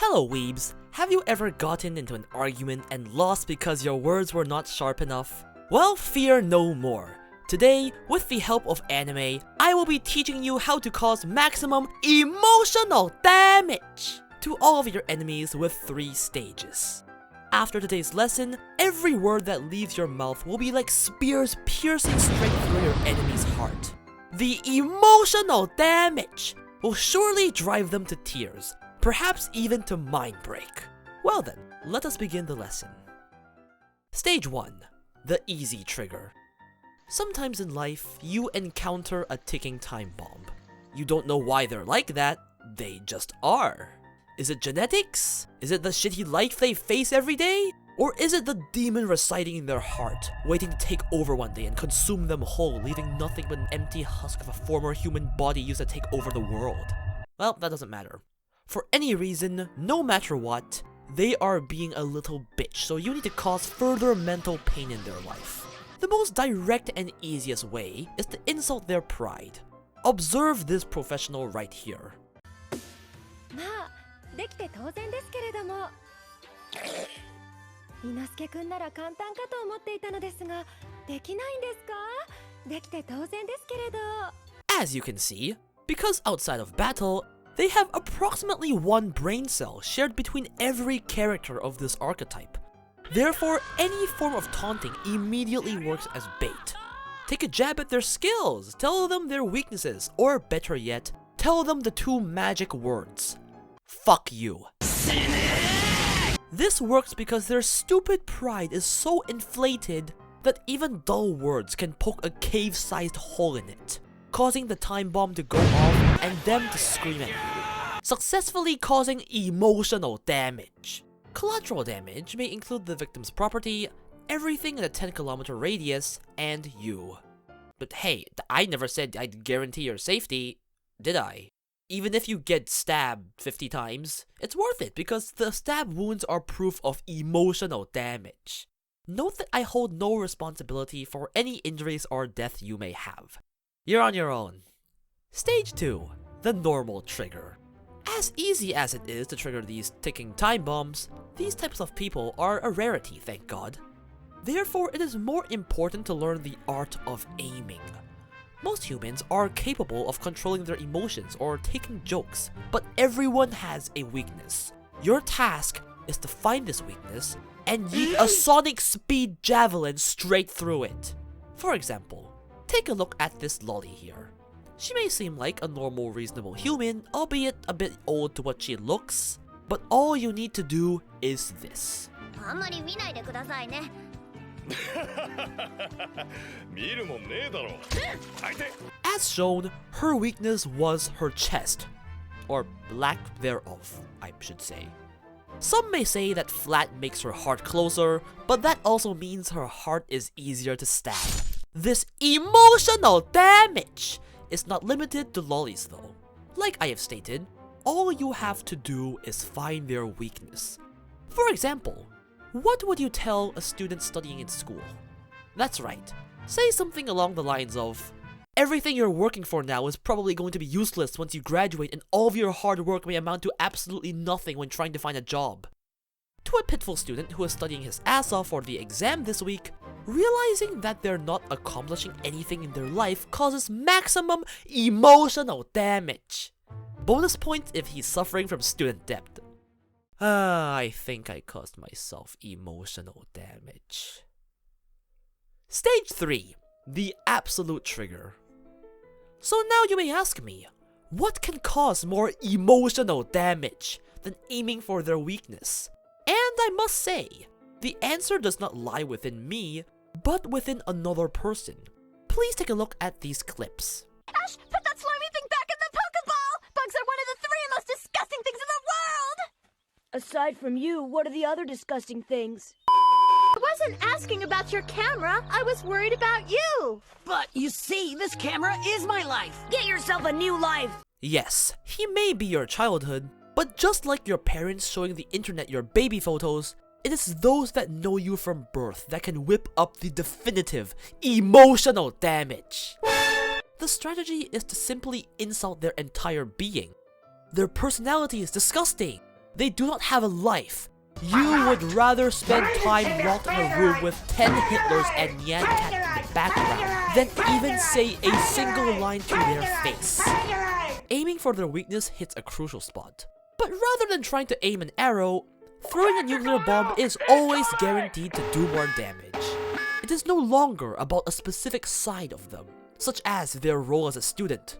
Hello weebs, have you ever gotten into an argument and lost because your words were not sharp enough? Well, fear no more. Today, with the help of anime, I will be teaching you how to cause maximum emotional damage to all of your enemies with 3 stages. After today's lesson, every word that leaves your mouth will be like spears piercing straight through your enemy's heart. The emotional damage will surely drive them to tears, perhaps even to mind break. Well then, let us begin the lesson. Stage 1. The easy trigger. Sometimes in life, you encounter a ticking time bomb. You don't know why they're like that, they just are. Is it genetics? Is it the shitty life they face every day? Or is it the demon residing in their heart, waiting to take over one day and consume them whole, leaving nothing but an empty husk of a former human body used to take over the world? Well, that doesn't matter. For any reason, no matter what, they are being a little bitch, so you need to cause further mental pain in their life. The most direct and easiest way is to insult their pride. Observe this professional right here. まあ、できて当然ですけれども。伊之助くんなら簡単かと思っていたのですが、できないんですか？できて当然ですけれど。As you can see, because outside of battle, they have approximately 1 brain cell shared between every character of this archetype. Therefore, any form of taunting immediately works as bait. Take a jab at their skills, tell them their weaknesses, or better yet, tell them the 2 magic words. Fuck you. This works because their stupid pride is so inflated that even dull words can poke a cave-sized hole in it, causing the time bomb to go off and them to scream at you, successfully causing emotional damage. Collateral damage may include the victim's property, everything in a 10-kilometer radius, and you. But hey, I never said I'd guarantee your safety, did I? Even if you get stabbed 50 times, it's worth it because the stab wounds are proof of emotional damage. Note that I hold no responsibility for any injuries or death you may have. You're on your own. Stage 2. The normal trigger. As easy as it is to trigger these ticking time bombs, these types of people are a rarity, thank God. Therefore, it is more important to learn the art of aiming. Most humans are capable of controlling their emotions or taking jokes, but everyone has a weakness. Your task is to find this weakness and yeet a sonic speed javelin straight through it. For example, take a look at this lolly here. She may seem like a normal, reasonable human, albeit a bit old to what she looks, but all you need to do is this. あんまり見ないでくださいね。As shown, her weakness was her chest, or lack thereof, I should say. Some may say that flat makes her heart closer, but that also means her heart is easier to stab. This emotional damage is not limited to lollies though. Like I have stated, all you have to do is find their weakness. For example, what would you tell a student studying in school? That's right, say something along the lines of, everything you're working for now is probably going to be useless once you graduate and all of your hard work may amount to absolutely nothing when trying to find a job. To a pitiful student who is studying his ass off for the exam this week, realizing that they're not accomplishing anything in their life causes maximum emotional damage. Bonus points if he's suffering from student debt. I think I caused myself emotional damage. Stage 3. The absolute trigger. So now you may ask me, what can cause more emotional damage than aiming for their weakness? And I must say, the answer does not lie within me, but within another person. Please take a look at these clips. Ash, put that slimy thing back in the Pokeball! Bugs are one of the 3 most disgusting things in the world! Aside from you, what are the other disgusting things? I wasn't asking about your camera, I was worried about you! But you see, this camera is my life. Get yourself a new life. Yes, he may be your childhood, but just like your parents showing the internet your baby photos, it is those that know you from birth that can whip up the definitive emotional damage. The strategy is to simply insult their entire being. Their personality is disgusting. They do not have a life. You would rather spend time locked in a room with 10 Hitlers and Nyan Cat in the background than even say a single line to their face. Aiming for their weakness hits a crucial spot. But rather than trying to aim an arrow, throwing a nuclear bomb is always guaranteed to do more damage. It is no longer about a specific side of them, such as their role as a student.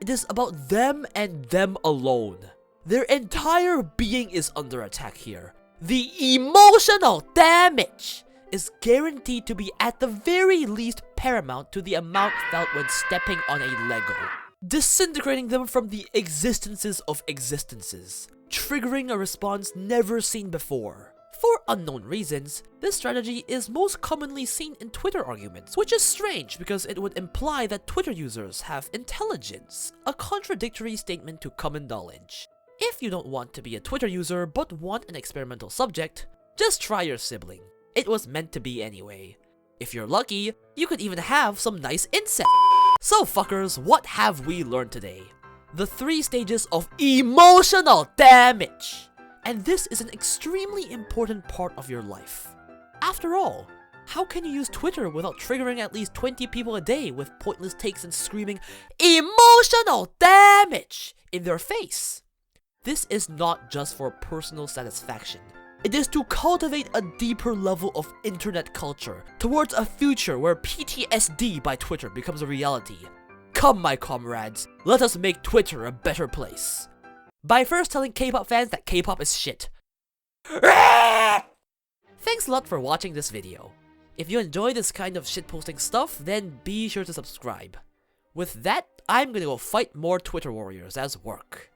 It is about them and them alone. Their entire being is under attack here. The emotional damage is guaranteed to be at the very least paramount to the amount felt when stepping on a Lego, disintegrating them from the existences of existences, triggering a response never seen before. For unknown reasons, this strategy is most commonly seen in Twitter arguments, which is strange because it would imply that Twitter users have intelligence, a contradictory statement to common knowledge. If you don't want to be a Twitter user but want an experimental subject, just try your sibling. It was meant to be anyway. If you're lucky, you could even have some nice incest. So fuckers, what have we learned today? The 3 stages of emotional damage! And this is an extremely important part of your life. After all, how can you use Twitter without triggering at least 20 people a day with pointless takes and screaming emotional damage in their face? This is not just for personal satisfaction. It is to cultivate a deeper level of internet culture towards a future where PTSD by Twitter becomes a reality. Come, my comrades, let us make Twitter a better place. By first telling K-pop fans that K-pop is shit. Thanks a lot for watching this video. If you enjoy this kind of shitposting stuff, then be sure to subscribe. With that, I'm gonna go fight more Twitter warriors as work.